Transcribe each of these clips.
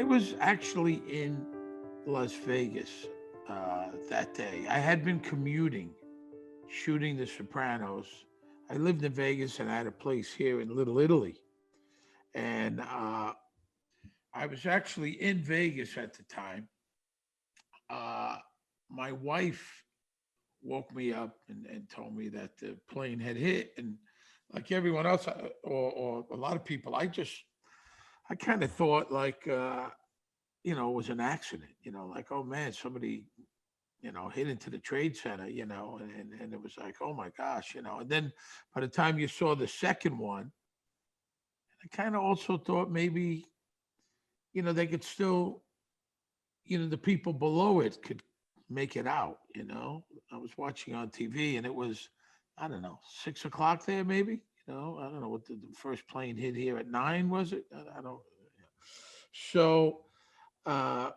I was actually in Las Vegas that day. I had been commuting, shooting The Sopranos. I lived in Vegas and I had a place here in Little Italy. And I was actually in Vegas at the time. Uh, my wife woke me up and told me that the plane had hit. And like everyone else, or a lot of people, I kind of thought like, it was an accident, like, oh man, somebody, hit into the trade center, and it was like, oh my gosh, and then by the time you saw the second one, I kind of also thought maybe, they could still, the people below it could make it out, I was watching on TV and it was, I don't know, 6 o'clock there, maybe, I don't know what the first plane hit here at 9, was it? I don't, so, uh,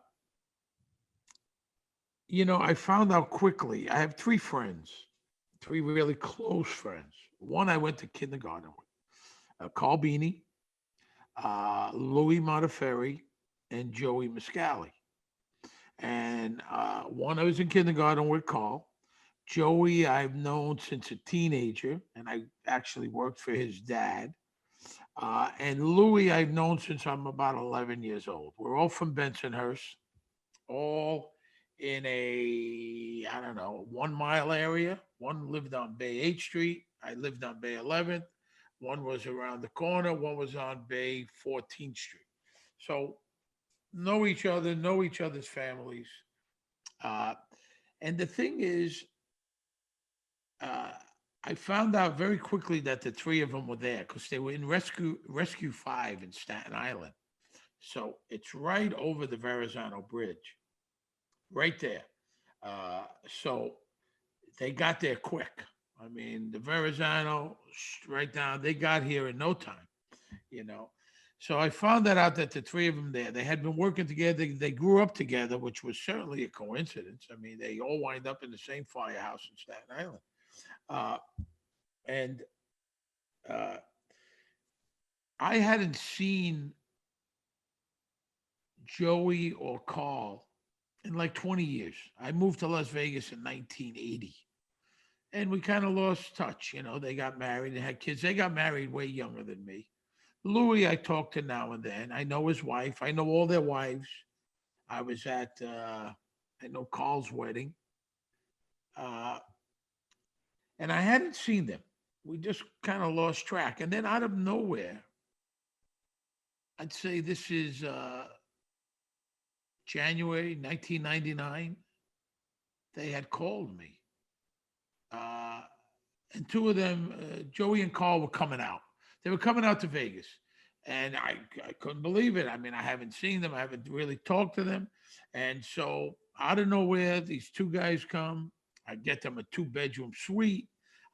I found out quickly. I have three friends, three really close friends. One I went to kindergarten with, Carl Bini, Louis Modaferri, and Joey Mascali. And one I was in kindergarten with Carl. Joey I've known since a teenager, and I actually worked for his dad. And Louis I've known since I'm about 11 years old. We're all from Bensonhurst, all in a, I don't know, 1 mile area. One lived on Bay 8th Street. I lived on Bay 11th. One was around the corner. One was on Bay 14th Street. So know each other, know each other's families. Uh, and the thing is, uh, I found out very quickly that the three of them were there because they were in Rescue 5 in Staten Island. So it's right over the Verrazano Bridge, right there. So they got there quick. I mean, the Verrazano, right down, they got here in no time, you know. So I found that out that the three of them there, they had been working together. They grew up together, which was certainly a coincidence. I mean, they all wind up in the same firehouse in Staten Island. Uh, and uh, I hadn't seen Joey or Carl in like 20 years. I moved to Las Vegas in 1980. And we kind of lost touch. They got married and had kids. They got married way younger than me. Louis, I talk to now and then. I know his wife. I know all their wives. I was at, I know Carl's wedding. Uh, and I hadn't seen them. We just kind of lost track. And then out of nowhere, I'd say this is January 1999, they had called me. Uh, and two of them, Joey and Carl, were coming out. They were coming out to Vegas. And I couldn't believe it. I mean, I haven't seen them. I haven't really talked to them. And so out of nowhere, these two guys come. I get them a 2-bedroom suite.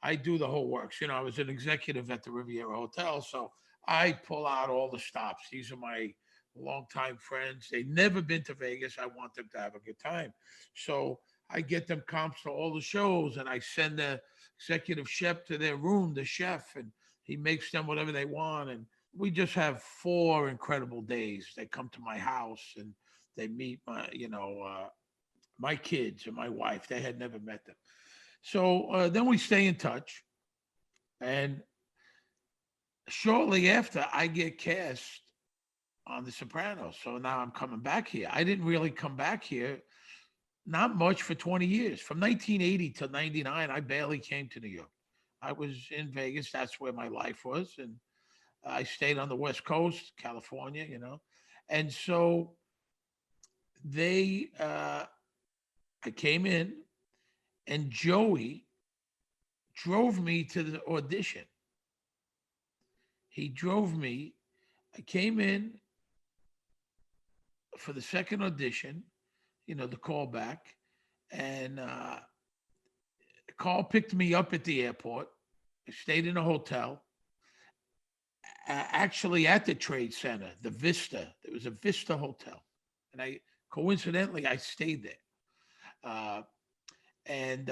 I do the whole works. I was an executive at the Riviera Hotel. So I pull out all the stops. These are my longtime friends. They've never been to Vegas. I want them to have a good time. So I get them comps to all the shows and I send the executive chef to their room, the chef, and he makes them whatever they want. And we just have 4 incredible days. They come to my house and they meet my kids and my wife. They had never met them. So then we stay in touch. And shortly after, I get cast on The Sopranos. So now I'm coming back here. I didn't really come back here, not much, for 20 years. From 1980 to 99, I barely came to New York. I was in Vegas. That's where my life was. And I stayed on the West Coast, California. And so I came in and Joey drove me to the audition. He drove me. I came in for the second audition, the callback. And Carl picked me up at the airport. I stayed in a hotel. Actually, at the Trade Center, the Vista. There was a Vista hotel. And I stayed there. And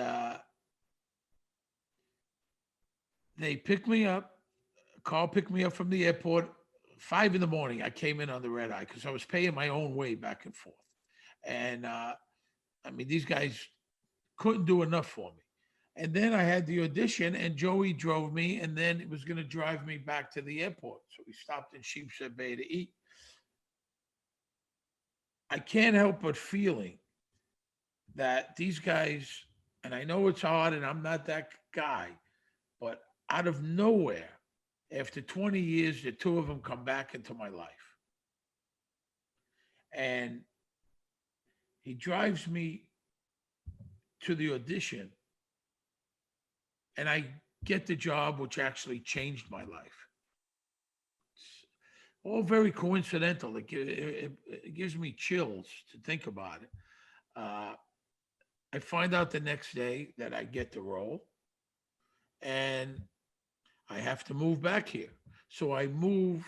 they picked me up. Carl picked me up from the airport, 5 in the morning, I came in on the red eye because I was paying my own way back and forth. And I mean, these guys couldn't do enough for me. And then I had the audition, and Joey drove me, and then it was going to drive me back to the airport. So we stopped in Sheepshead Bay to eat. I can't help but feeling that these guys, and I know it's hard, and I'm not that guy, but out of nowhere, after 20 years, the two of them come back into my life. And he drives me to the audition, and I get the job, which actually changed my life. It's all very coincidental. It gives me chills to think about it. I find out the next day that I get the role, and I have to move back here. So I move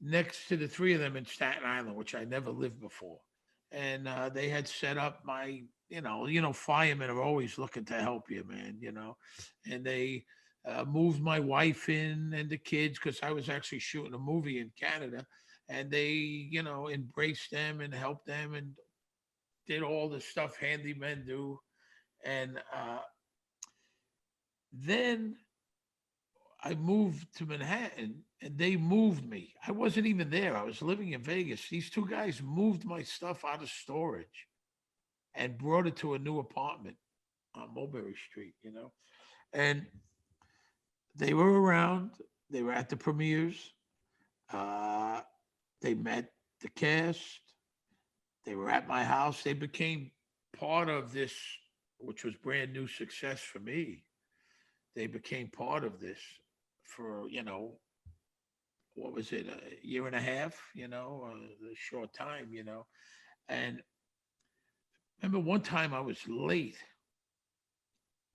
next to the three of them in Staten Island, which I never lived before. And they had set up my, firemen are always looking to help you, man, and they moved my wife in and the kids because I was actually shooting a movie in Canada, and they, embraced them and helped them and did all the stuff handymen do. And then I moved to Manhattan, and they moved me. I wasn't even there. I was living in Vegas. These two guys moved my stuff out of storage and brought it to a new apartment on Mulberry Street, And they were around. They were at the premieres. Uh, they met the cast. They were at my house. They became part of this, which was brand new success for me. They became part of this for, what was it, a year and a half, a short time, And remember one time I was late.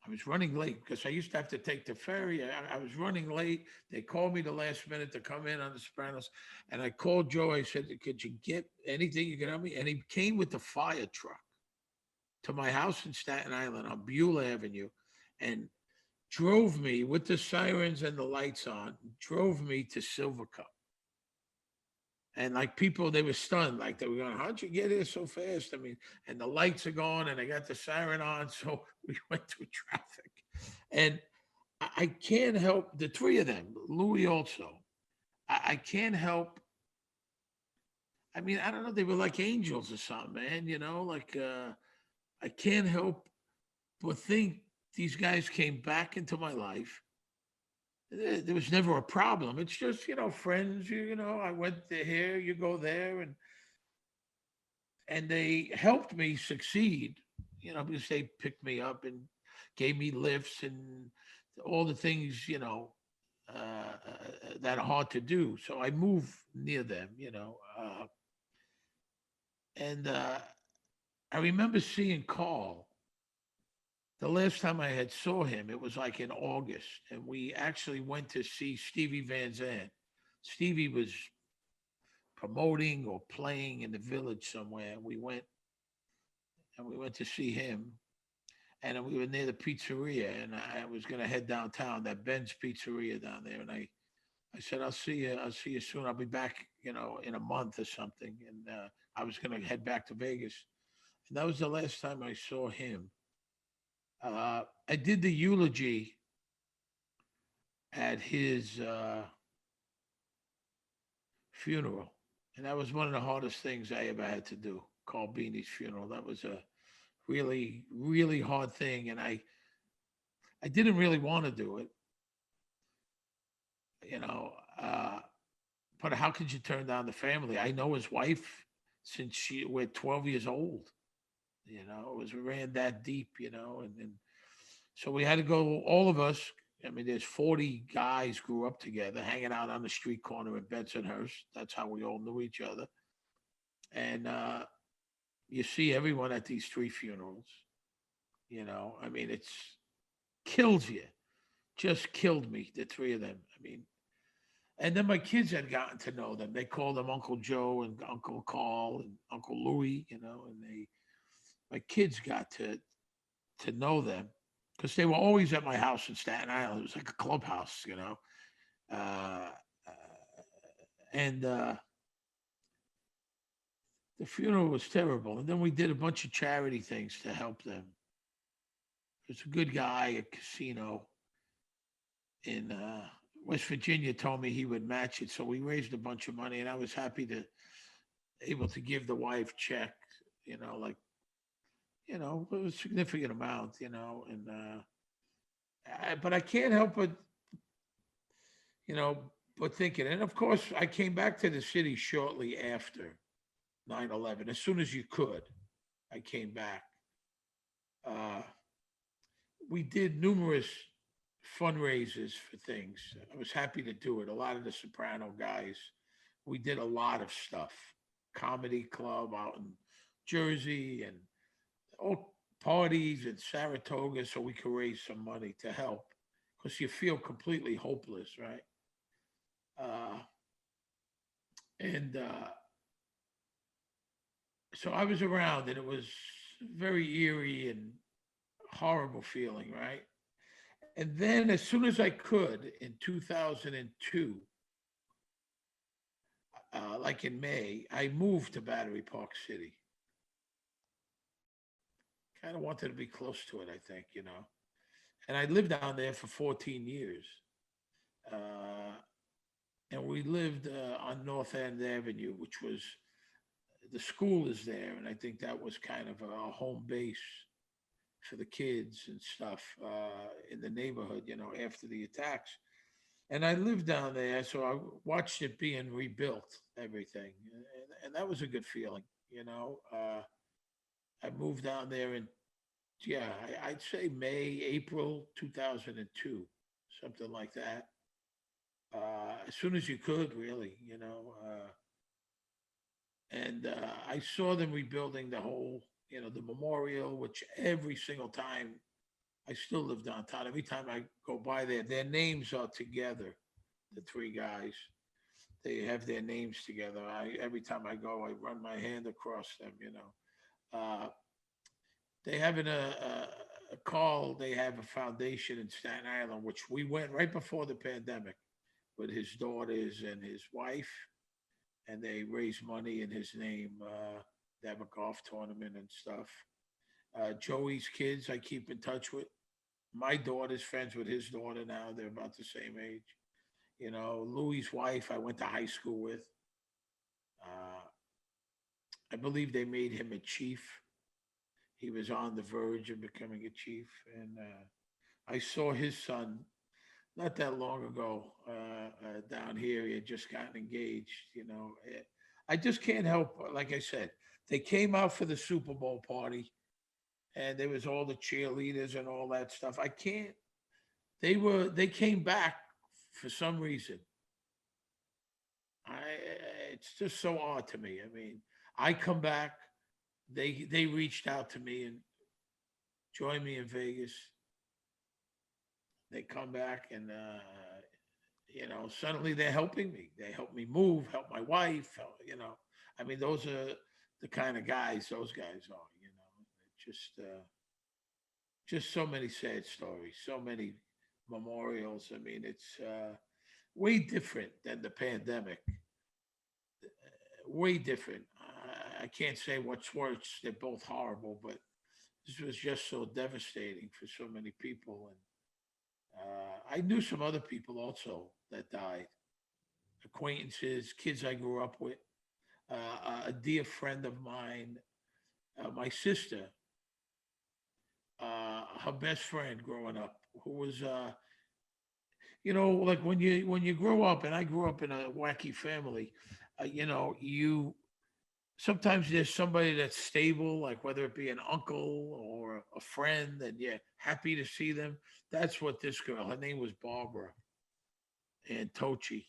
I was running late because I used to have to take the ferry. I was running late. They called me the last minute to come in on the Sopranos. And I called Joe. I said, could you get anything you can help me? And he came with the fire truck to my house in Staten Island on Beulah Avenue and drove me with the sirens and the lights on, drove me to Silver Cup. And like people, they were stunned. Like they were going, how'd you get here so fast? I mean, and the lights are gone and I got the siren on. So we went through traffic. And I can't help the three of them, Louis also. I can't help. I mean, I don't know. They were like angels or something, man. I can't help but think these guys came back into my life. There was never a problem. It's just, friends, I went here, you go there. And they helped me succeed, because they picked me up and gave me lifts and all the things, that are hard to do. So I moved near them, and I remember seeing Carl. The last time I had saw him, it was like in August, and we actually went to see Stevie Van Zandt. Stevie was promoting or playing in the Village somewhere. We went to see him, and we were near the pizzeria, and I was going to head downtown, that Ben's Pizzeria down there, and I said, I'll see you soon. I'll be back, in a month or something, and I was going to head back to Vegas, and that was the last time I saw him. I did the eulogy at his funeral, and that was one of the hardest things I ever had to do. Carl Bini's funeral. That was a really, really hard thing, and I didn't really want to do it, but how could you turn down the family? I know his wife since we're 12 years old. It was ran that deep, and so we had to go, all of us. I mean, there's 40 guys grew up together, hanging out on the street corner in Bensonhurst. That's how we all knew each other. And you see everyone at these three funerals. I mean, it's kills you. Just killed me, the three of them. I mean, and then my kids had gotten to know them. They called them Uncle Joe and Uncle Carl and Uncle Louis, and my kids got to know them because they were always at my house in Staten Island. It was like a clubhouse, uh, And the funeral was terrible. And then we did a bunch of charity things to help them. There's a good guy at casino in West Virginia told me he would match it. So we raised a bunch of money, and I was happy to able to give the wife check, like, it was a significant amount, and but I can't help but, you know, but thinking, and of course I came back to the city shortly after 9/11. As soon as you could, I came back. Uh, we did numerous fundraisers for things. I was happy to do it. A lot of the Soprano guys, we did a lot of stuff. Comedy club out in Jersey and all parties in Saratoga, so we could raise some money to help because you feel completely hopeless, right? Uh, and So I was around, and it was very eerie and horrible feeling, right? And then, as soon as I could in 2002, like in May, I moved to Battery Park City. Kind of wanted to be close to it, I think, And I lived down there for 14 years. Uh, and we lived on North End Avenue, which was the school is there. And I think that was kind of a home base for the kids and stuff in the neighborhood, after the attacks. And I lived down there, so I watched it being rebuilt, everything, and that was a good feeling. I moved down there in, yeah, I'd say May, April 2002, something like that. As soon as you could, really, and I saw them rebuilding the whole, the memorial, which every single time I still live downtown. Every time I go by there, their names are together. The three guys, they have their names together. Every time I go, I run my hand across them. They have a call. They have a foundation in Staten Island, which we went right before the pandemic with his daughters and his wife, and they raise money in his name. They have a golf tournament and stuff. Joey's kids, I keep in touch with. My daughter's friends with his daughter now. They're about the same age. Louis's wife, I went to high school with. Uh, I believe they made him a chief. He was on the verge of becoming a chief. And I saw his son not that long ago down here. He had just gotten engaged. I just can't help, like I said, they came out for the Super Bowl party and there was all the cheerleaders and all that stuff. I can't, they came back for some reason. I It's just so odd to me. I mean, I come back, they reached out to me and joined me in Vegas. They come back and suddenly they're helping me. They help me move, help my wife, I mean, those are the kind of guys those guys are. Just so many sad stories, so many memorials. I mean, it's way different than the pandemic. Way different. I can't say what's worse. They're both horrible, but this was just so devastating for so many people. And I knew some other people also that died, acquaintances, kids I grew up with. A dear friend of mine, my sister, her best friend growing up, who was, like when you grow up, and I grew up in a wacky family, you sometimes there's somebody that's stable, like whether it be an uncle or a friend, and you're happy to see them. That's what this girl, her name was Barbara and Tochi,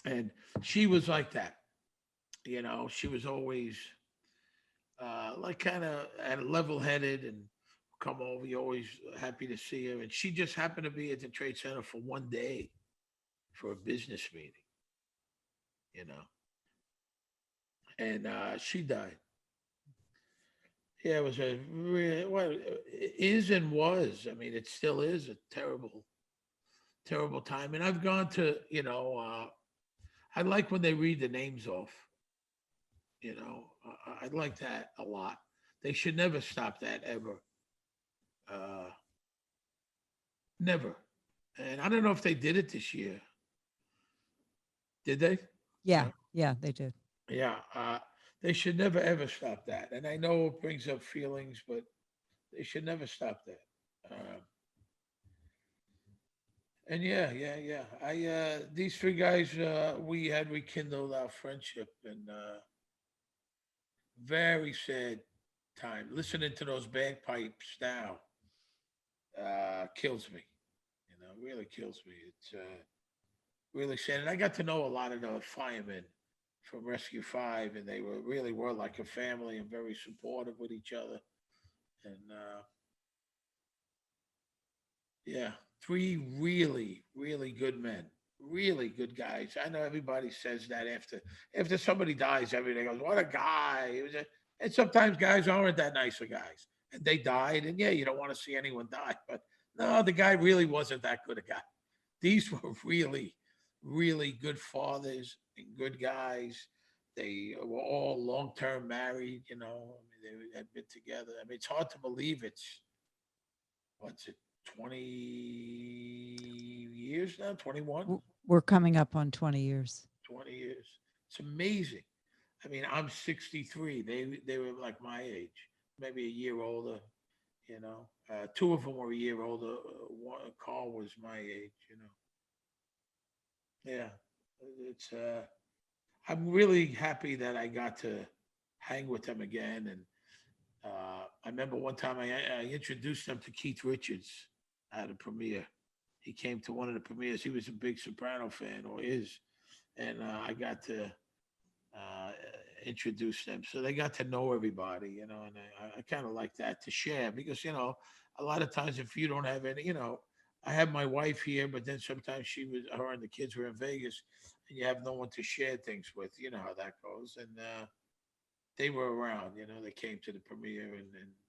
and she was like that. She was always like kind of level headed and come over. You're always happy to see her. And she just happened to be at the Trade Center for one day for a business meeting, you know, and she died. Yeah, it was a real, well, it is and was. I mean, it still is a terrible, terrible time. And I've gone to, I like when they read the names off. I like that a lot. They should never stop that ever. Uh, Never. And I don't know if they did it this year. Did they? Yeah, No. yeah, they did. Yeah. They should never ever stop that. And I know it brings up feelings, but they should never stop that. And yeah. I These three guys, we had rekindled our friendship, and very sad time. Listening to those bagpipes now kills me. Really kills me. It's really sad. And I got to know a lot of the firemen from Rescue Five, and they were like a family and very supportive with each other. And yeah, three really, really good men, really good guys. I know everybody says that after somebody dies, everybody goes, "What a guy!" And sometimes guys aren't that nice of guys, and they died. And yeah, you don't want to see anyone die, but no, the guy really wasn't that good a guy. These were really, really good fathers and good guys. They were all long term married. I mean, they had been together. I mean, it's hard to believe it's what's it 20 years now, 21, We're coming up on 20 years. 20 years. It's amazing. I mean, I'm 63. They were like my age, maybe a year older. Two of them were a year older. Carl was my age. Yeah, it's I'm really happy that I got to hang with them again. And I remember one time I introduced them to Keith Richards at a premiere. He came to one of the premieres. He was a big Soprano fan, or is, and I got to uh, introduce them, so they got to know everybody. And I kind of like that to share, because a lot of times if you don't have any, I have my wife here, but then sometimes her and the kids were in Vegas, and you have no one to share things with. You know how that goes. And they were around. They came to the premiere, and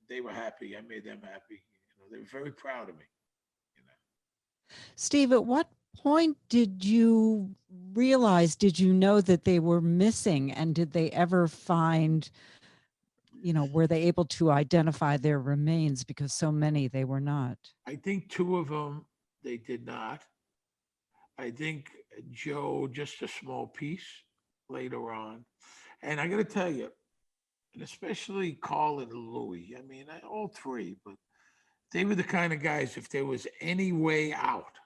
they were happy. I made them happy. They were very proud of me. You know. Steve, at what point did you realize, did you know that they were missing? And did they ever find, were they able to identify their remains? Because so many they were not. I think two of them they did not. I think Joe just a small piece later on. And I got to tell you, and especially Carl and Louis. I mean, all three, but they were the kind of guys. If there was any way out,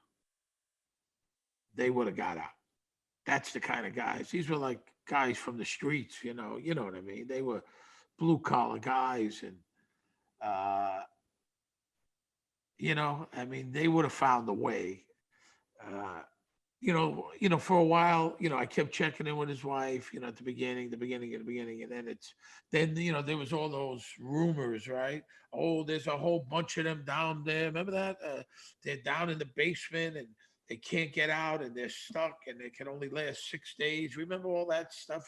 they would have got out. That's the kind of guys. These were like guys from the streets. You know what I mean. They were blue collar guys, and uh, I mean, they would have found a way. Uh, for a while, I kept checking in with his wife, at the beginning. And then, there was all those rumors, right? Oh, there's a whole bunch of them down there. Remember that? They're down in the basement and they can't get out and they're stuck and they can only last 6 days. Remember all that stuff?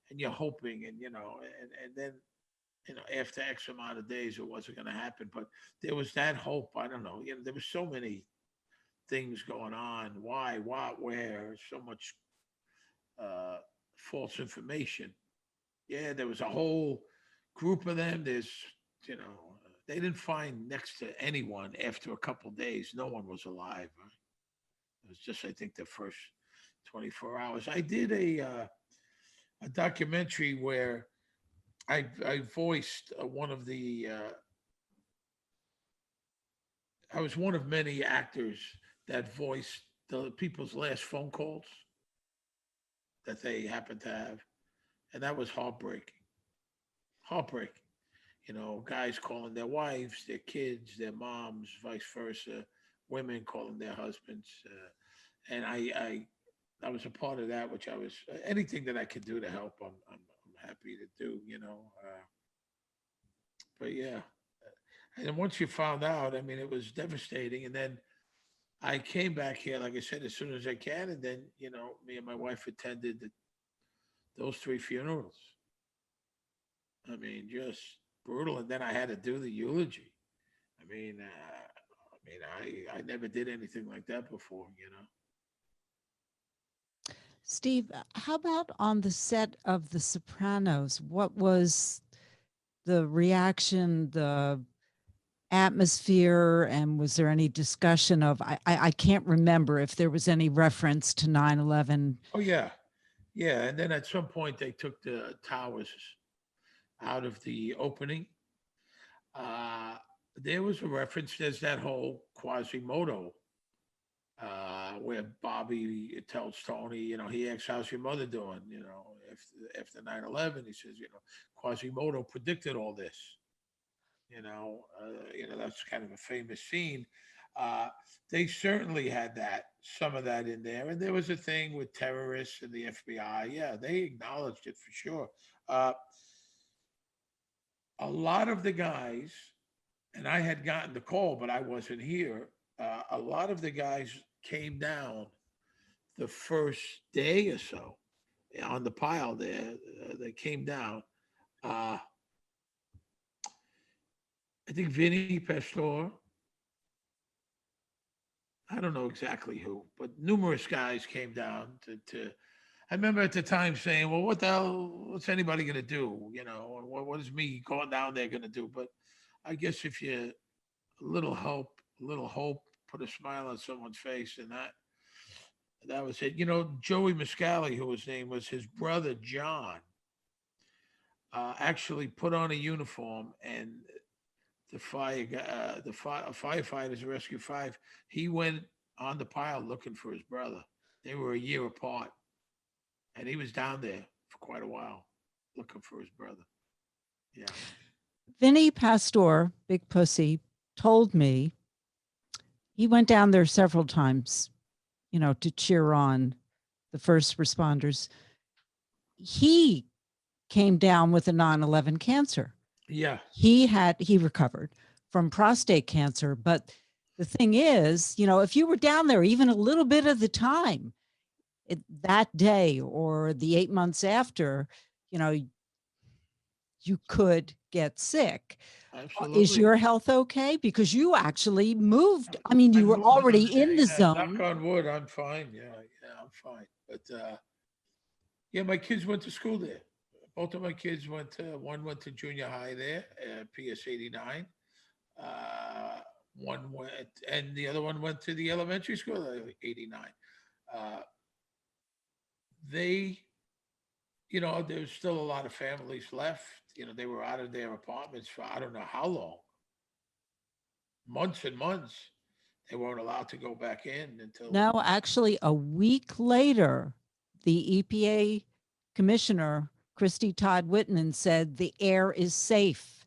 And you're hoping, and then, after X amount of days, it wasn't going to happen. But there was that hope. I don't know. There was so many things going on. Why, what, where? So much false information. Yeah, there was a whole group of them. They didn't find next to anyone after a couple of days. No one was alive. Right? It was just, I think, the first 24 hours. I did a documentary where I voiced one of the. I was one of many actors that voiced the people's last phone calls that they happened to have, and that was heartbreaking. Heartbreaking. Guys calling their wives, their kids, their moms, vice versa. Women calling their husbands, and I was a part of that, which I was anything that I could do to help. I'm happy to do. But yeah, and then once you found out, I mean, it was devastating. And then I came back here, like I said, as soon as I can, and then me and my wife attended those three funerals. I mean, just brutal. And then I had to do the eulogy. I mean, mean, I never did anything like that before, you know. Steve, how about on the set of The Sopranos? What was the reaction, the atmosphere, and was there any discussion of, I can't remember if there was any reference to 9/11. Oh yeah, yeah. And then at some point they took the towers out of the opening. Uh, there was a reference. There's that whole Quasimodo where Bobby tells Tony, you know, he asks, "How's your mother doing?" You know, after 9/11, he says, you know, Quasimodo predicted all this. That's kind of a famous scene. Uh, they certainly had some of that in there, and there was a thing with terrorists and the FBI. Yeah, they acknowledged it for sure. Uh, a lot of the guys, and I had gotten the call, but I wasn't here. A lot of the guys came down the first day or so on the pile there. They came down. Uh, I think Vinny Pastor, I don't know exactly who, but numerous guys came down to I remember at the time saying, well, what the hell, what's anybody going to do? You know, what is me going down there going to do? But I guess if you, a little hope, put a smile on someone's face, and that was it. You know, Joey Mascali, who his name was, his brother, John, actually put on a uniform, and firefighters, Rescue Five, he went on the pile looking for his brother. They were a year apart, and he was down there for quite a while looking for his brother. Yeah. Vinny Pastor, Big Pussy, told me he went down there several times, to cheer on the first responders. He came down with a 9/11 cancer. Yeah. He recovered from prostate cancer. But the thing is, if you were down there even a little bit of the time, that day or the 8 months after, you could get sick. Absolutely. Is your health okay? Because you actually moved. I mean, you were already in the zone. Knock on wood, I'm fine. Yeah, I'm fine. But yeah, my kids went to school there. Both of my kids one went to junior high there, PS 89. One went, and the other one went to the elementary school, 89. Uh, they, there's still a lot of families left. They were out of their apartments for I don't know how long, months and months. They weren't allowed to go back in until. No, actually, a week later, the EPA commissioner, Christy Todd Whitman, said the air is safe.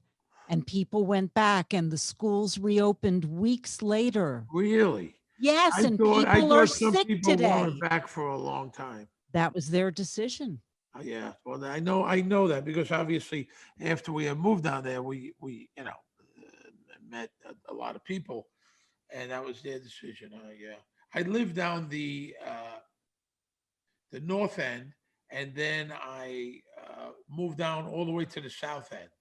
And people went back, and the schools reopened weeks later. Really? Yes, and people are sick today. Weren't back for a long time. That was their decision. Yeah, well, I know that because obviously after we had moved down there, we met a lot of people, and that was their decision. Yeah, I lived down the north end, and then I moved down all the way to the south end.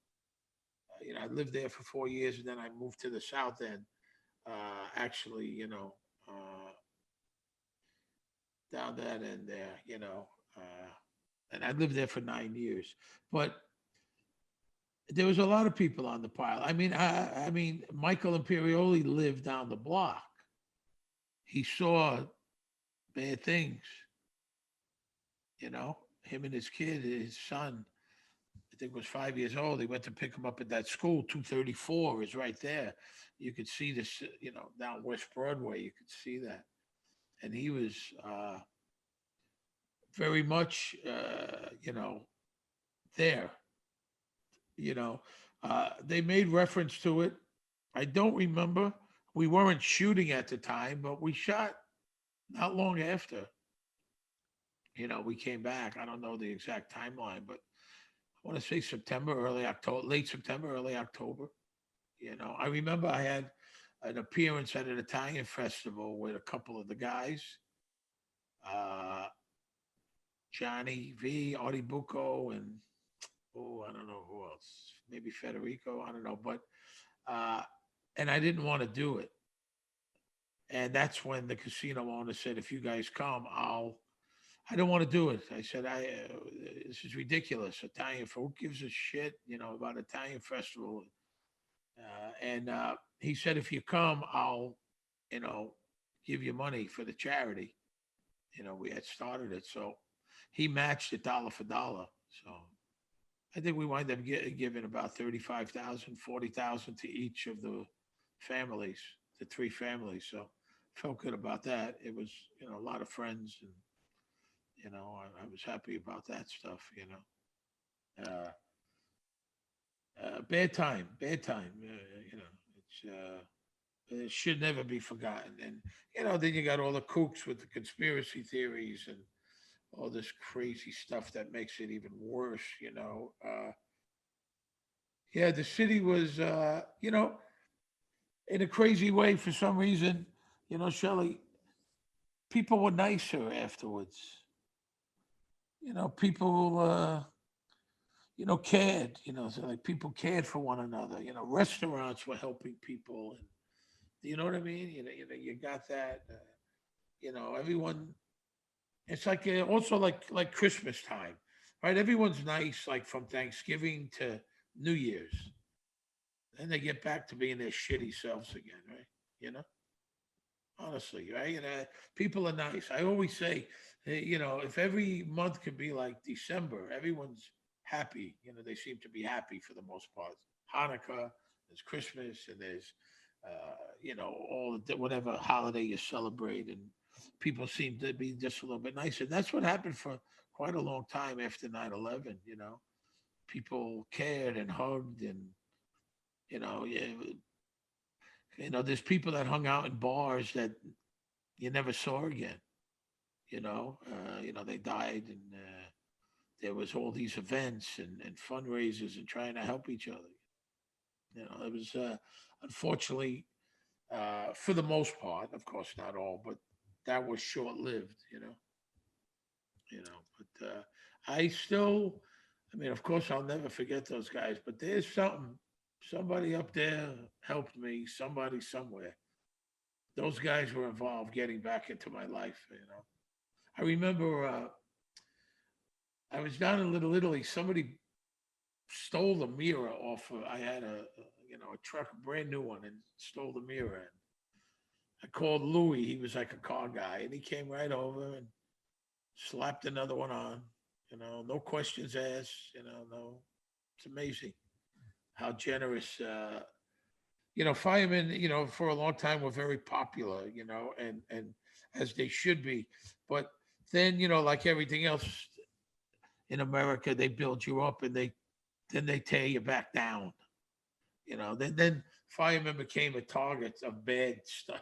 I lived there for 4 years, and then I moved to the south end. Actually, down that end there, and I lived there for 9 years. But there was a lot of people on the pile. I mean, Michael Imperioli lived down the block. He saw bad things. Him and his kid, his son, I think was 5 years old. He went to pick him up at that school. 234 is right there. You could see this, down West Broadway. You could see that, and he was very much, there. They made reference to it. I don't remember. We weren't shooting at the time, but we shot not long after. We came back. I don't know the exact timeline, but I want to say September, early October, late September, early October. I remember I had an appearance at an Italian festival with a couple of the guys, Johnny V, Artie Bucco, and I don't know who else. Maybe Federico. I don't know, but and I didn't want to do it. And that's when the casino owner said, if you guys come, I don't want to do it. I said, this is ridiculous. Italian, for who gives a shit, about Italian festival? And he said, if you come, I'll, you know, give you money for the charity. We had started it. So he matched it dollar for dollar. So I think we wind up giving about 35,000, 40,000 to each of the families, the three families. So felt good about that. It was, a lot of friends, and, I was happy about that stuff, bad time, bad time. It should never be forgotten. And, then you got all the kooks with the conspiracy theories and all this crazy stuff that makes it even worse, Yeah, the city was, in a crazy way for some reason, Shelley, people were nicer afterwards. People, cared, so like people cared for one another. Restaurants were helping people. And you know what I mean? You got that, everyone, it's like also like Christmas time, right? Everyone's nice, like from Thanksgiving to New Year's. Then they get back to being their shitty selves again, right? You know, honestly, right? People are nice. I always say, hey, if every month could be like December, everyone's happy. They seem to be happy for the most part. Hanukkah, there's Christmas, and there's, all the, whatever holiday you celebrate, and people seem to be just a little bit nicer. And that's what happened for quite a long time after 9/11. People cared and hugged, and yeah, there's people that hung out in bars that you never saw again. They died, and there was all these events and fundraisers and trying to help each other. It was unfortunately, for the most part, of course, not all, but that was short lived. But I still, I mean, of course, I'll never forget those guys. But there's something. Somebody up there helped me. Somebody somewhere. Those guys were involved getting back into my life. I remember I was down in Little Italy. Somebody stole the mirror off of. I had a truck, a brand new one, and stole the mirror. And I called Louis. He was like a car guy, and he came right over and slapped another one on. No questions asked. No. It's amazing how generous. Firemen, for a long time were very popular. And as they should be, but then like everything else in America, they build you up and then they tear you back down. Then firemen became a target of bad stuff.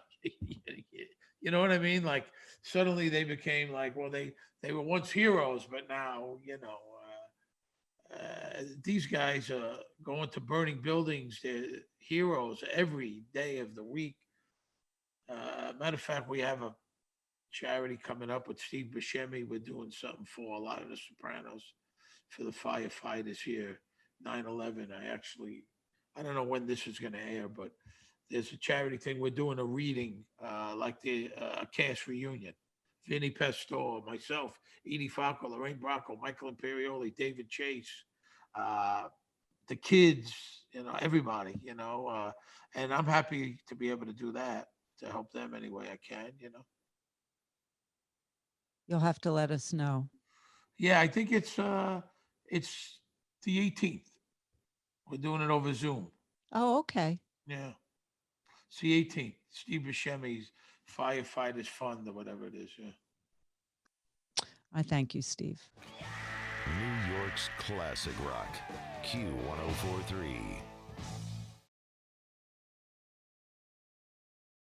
You know what I mean? Like suddenly they became like, well, they were once heroes, but now these guys are going to burning buildings. They're heroes every day of the week. Matter of fact, we have a charity coming up with Steve Buscemi. We're doing something for a lot of the Sopranos for the firefighters here. 9/11. I don't know when this is going to air, but there's a charity thing. We're doing a reading, like a cast reunion. Vinny Pastore, myself, Edie Falco, Lorraine Bracco, Michael Imperioli, David Chase, uh, the kids, everybody, and I'm happy to be able to do that to help them any way I can. You'll have to let us know. Yeah, I think it's the 18th. We're doing it over Zoom. Oh, okay. Yeah. It's the 18th. Steve Buscemi's Firefighters Fund or whatever it is. Yeah. I thank you, Steve. New York's classic rock, Q1043.